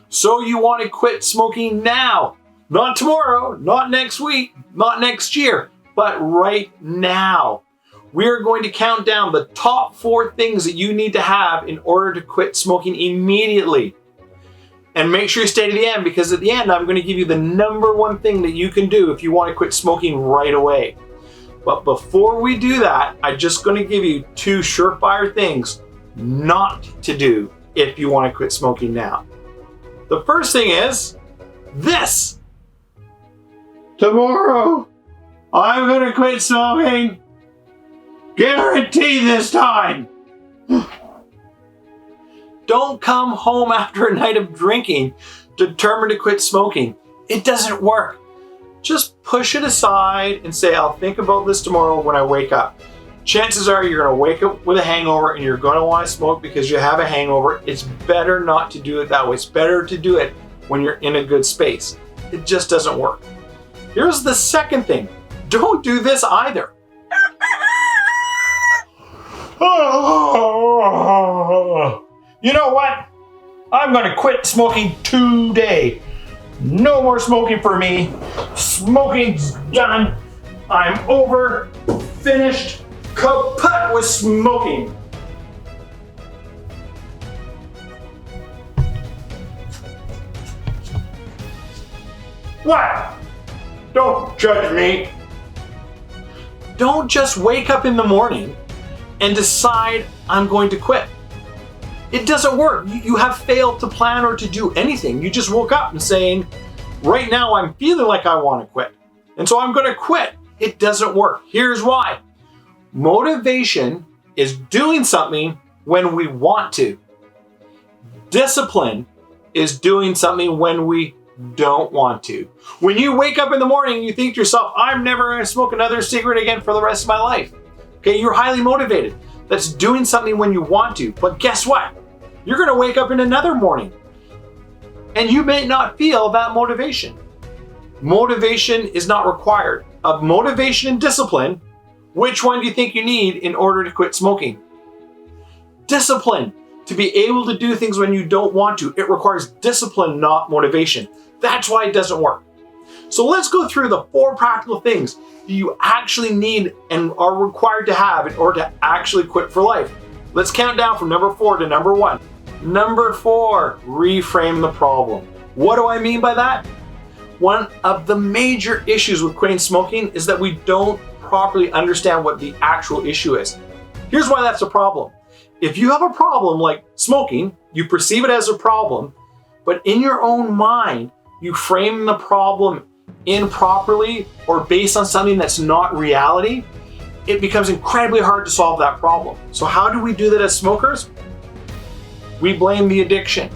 So you want to quit smoking now. Not tomorrow, not next week, not next year, but right now. We are going to count down the top 4 things that you need to have in order to quit smoking immediately. And make sure you stay to the end, because at the end, I'm going to give you the number 1 thing that you can do if you want to quit smoking right away. But before we do that, I'm just going to give you 2 surefire things not to do if you want to quit smoking now. The first thing is this. Tomorrow, I'm going to quit smoking. Guaranteed this time. Don't come home after a night of drinking determined to quit smoking. It doesn't work. Just push it aside and say, I'll think about this tomorrow when I wake up. Chances are you're going to wake up with a hangover and you're going to want to smoke because you have a hangover. It's better not to do it that way. It's better to do it when you're in a good space. It just doesn't work. Here's the second thing. Don't do this either. You know what? I'm going to quit smoking today. No more smoking for me. Smoking's done. I'm over, finished, kaput with smoking. What? Don't judge me. Don't just wake up in the morning and decide I'm going to quit. It doesn't work. You have failed to plan or to do anything. You just woke up and saying, right now I'm feeling like I want to quit, and so I'm going to quit. It doesn't work. Here's why. Motivation is doing something when we want to. Discipline is doing something when we don't want to. When you wake up in the morning, you think to yourself, I'm never going to smoke another cigarette again for the rest of my life. Okay, you're highly motivated. That's doing something when you want to. But guess what? You're going to wake up in another morning and you may not feel that motivation. Motivation is not required. Of motivation and discipline, which one do you think you need in order to quit smoking? Discipline. To be able to do things when you don't want to. It requires discipline, not motivation. That's why it doesn't work. So let's go through the 4 practical things that you actually need and are required to have in order to actually quit for life. Let's count down from number 4 to number 1. Number 4, reframe the problem. What do I mean by that? One of the major issues with quitting smoking is that we don't properly understand what the actual issue is. Here's why that's a problem. If you have a problem like smoking, you perceive it as a problem, but in your own mind, you frame the problem improperly or based on something that's not reality, it becomes incredibly hard to solve that problem. So how do we do that as smokers? We blame the addiction.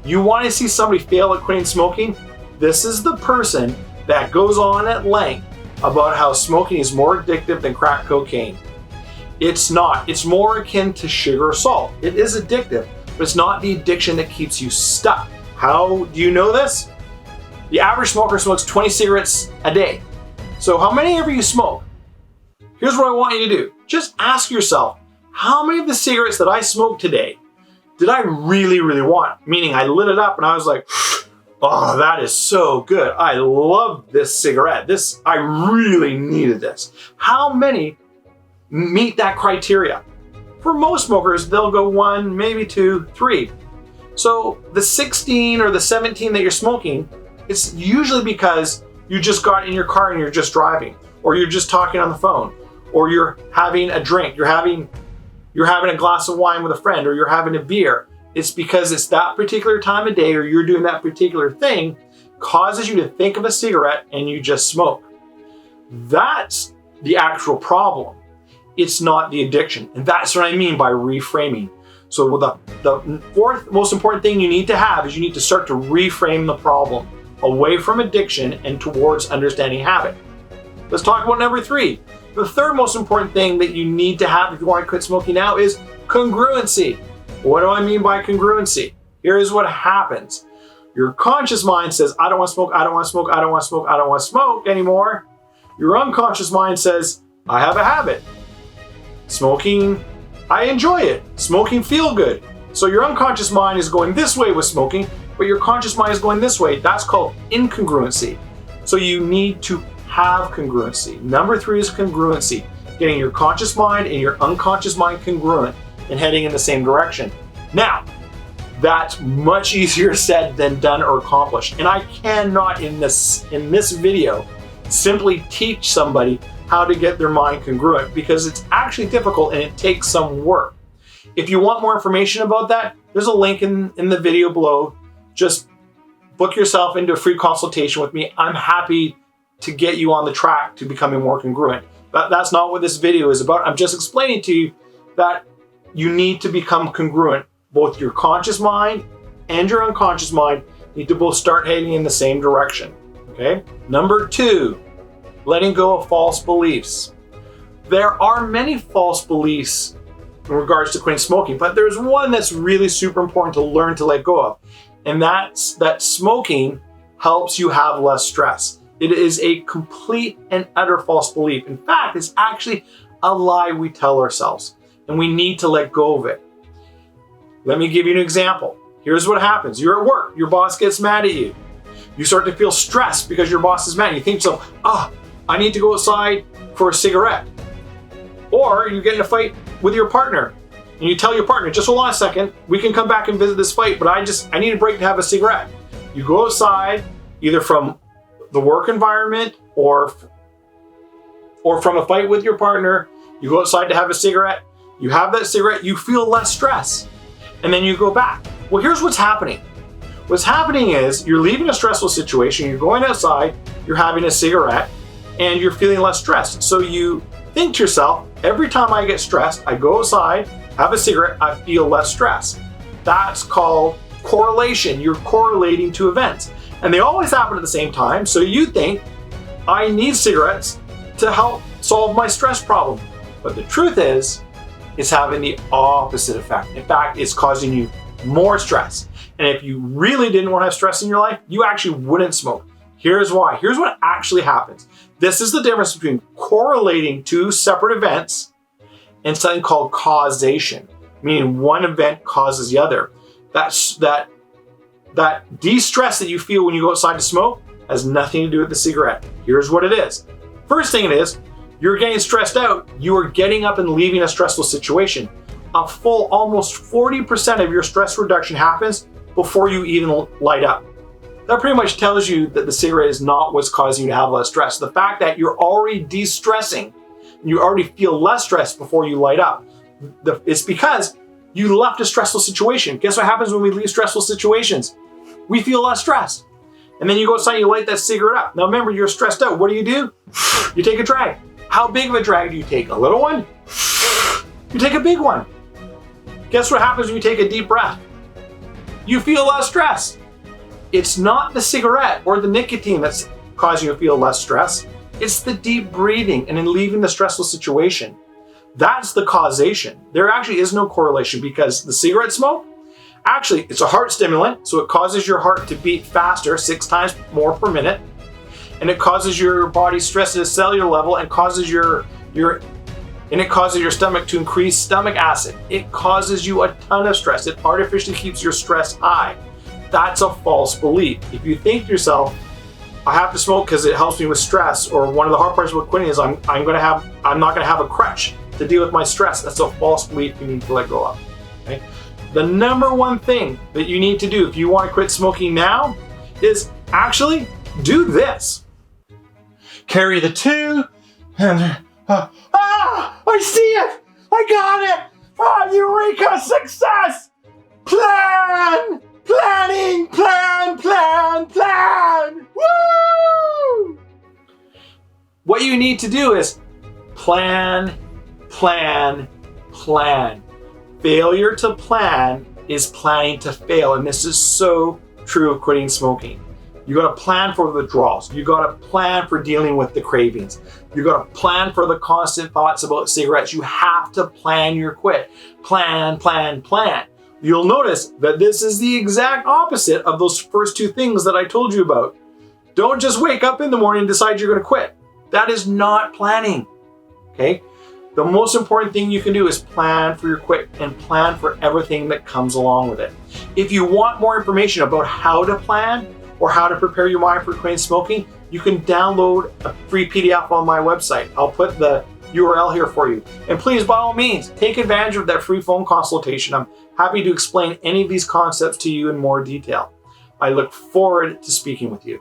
You want to see somebody fail at quitting smoking? This is the person that goes on at length about how smoking is more addictive than crack cocaine. It's not. It's more akin to sugar or salt. It is addictive, but it's not the addiction that keeps you stuck. How do you know this? The average smoker smokes 20 cigarettes a day. So how many of you smoke? Here's what I want you to do. Just ask yourself, how many of the cigarettes that I smoked today did I really, really want? Meaning I lit it up and I was like, oh, that is so good. I love this cigarette. I really needed this. How many meet that criteria? For most smokers, they'll go 1, maybe 2, 3. So the 16 or the 17 that you're smoking, it's usually because you just got in your car and you're just driving, or you're just talking on the phone, or you're having a drink, you're having a glass of wine with a friend, or you're having a beer. It's because it's that particular time of day or you're doing that particular thing causes you to think of a cigarette and you just smoke. That's the actual problem. It's not the addiction. And that's what I mean by reframing. So the 4th most important thing you need to have is you need to start to reframe the problem away from addiction and towards understanding habit. Let's talk about number 3. The 3rd most important thing that you need to have if you want to quit smoking now is congruency. What do I mean by congruency? Here's what happens. Your conscious mind says, I don't want to smoke, I don't want to smoke, I don't want to smoke, I don't want to smoke anymore. Your unconscious mind says, I have a habit. Smoking, I enjoy it. Smoking feel good. So your unconscious mind is going this way with smoking. but your conscious mind is going this way. That's called incongruency. So you need to have congruency. Number 3 is congruency, getting your conscious mind and your unconscious mind congruent and heading in the same direction. Now, that's much easier said than done or accomplished. And I cannot in this video simply teach somebody how to get their mind congruent, because it's actually difficult and it takes some work. If you want more information about that, there's a link in the video below. Just book yourself into a free consultation with me. I'm happy to get you on the track to becoming more congruent. But that's not what this video is about. I'm just explaining to you that you need to become congruent. Both your conscious mind and your unconscious mind need to both start heading in the same direction, okay? Number 2, letting go of false beliefs. There are many false beliefs in regards to quitting smoking, but there's one that's really super important to learn to let go of. And that's that smoking helps you have less stress. It is a complete and utter false belief. In fact, it's actually a lie we tell ourselves, and we need to let go of it. Let me give you an example. Here's what happens. You're at work, your boss gets mad at you. You start to feel stressed because your boss is mad. You think to yourself, I need to go outside for a cigarette. Or you get in a fight with your partner and you tell your partner, just hold on a second, we can come back and visit this fight, but I need a break to have a cigarette. You go outside, either from the work environment or from a fight with your partner, you go outside to have a cigarette, you have that cigarette, you feel less stress, and then you go back. Well, here's what's happening. What's happening is you're leaving a stressful situation, you're going outside, you're having a cigarette, and you're feeling less stressed. So you think to yourself, every time I get stressed, I go outside, have a cigarette, I feel less stress. That's called correlation. You're correlating to events. And they always happen at the same time. So you think, I need cigarettes to help solve my stress problem. But the truth is, it's having the opposite effect. In fact, it's causing you more stress. And if you really didn't want to have stress in your life, you actually wouldn't smoke. Here's why. Here's what actually happens. This is the difference between correlating two separate events and something called causation, meaning one event causes the other. That de-stress that you feel when you go outside to smoke has nothing to do with the cigarette. Here's what it is. First thing it is, you're getting stressed out. You are getting up and leaving a stressful situation. A full almost 40% of your stress reduction happens before you even light up. That pretty much tells you that the cigarette is not what's causing you to have less stress. The fact that you're already de-stressing, you already feel less stress before you light up, it's because you left a stressful situation. Guess what happens when we leave stressful situations? We feel less stressed. And then you go outside and you light that cigarette up. Now remember, you're stressed out. What do? You take a drag. How big of a drag do you take? A little one? You take a big one. Guess what happens when you take a deep breath? You feel less stress. It's not the cigarette or the nicotine that's causing you to feel less stress. It's the deep breathing and then leaving the stressful situation. That's the causation. There actually is no correlation, because the cigarette smoke, actually, it's a heart stimulant, so it causes your heart to beat faster, 6 times more per minute, and it causes your body stress at a cellular level and causes your stomach to increase stomach acid. It causes you a ton of stress. It artificially keeps your stress high. That's a false belief. If you think to yourself, I have to smoke because it helps me with stress, or one of the hard parts about quitting is I'm not gonna have a crutch to deal with my stress. That's a false belief you need to let go of. Okay? The number one thing that you need to do if you want to quit smoking now is actually do this. Carry the 2 and I see it! I got it! Eureka! Success! Planning! Plan! Woo! What you need to do is plan. Failure to plan is planning to fail, and this is so true of quitting smoking. You got to plan for the withdrawals. You got to plan for dealing with the cravings. You got to plan for the constant thoughts about cigarettes. You have to plan your quit. Plan. You'll notice that this is the exact opposite of those first 2 things that I told you about. Don't just wake up in the morning and decide you're going to quit. That is not planning. Okay? The most important thing you can do is plan for your quit and plan for everything that comes along with it. If you want more information about how to plan or how to prepare your mind for quitting smoking, you can download a free PDF on my website. I'll put the URL here for you. And please, by all means, take advantage of that free phone consultation. I'm happy to explain any of these concepts to you in more detail. I look forward to speaking with you.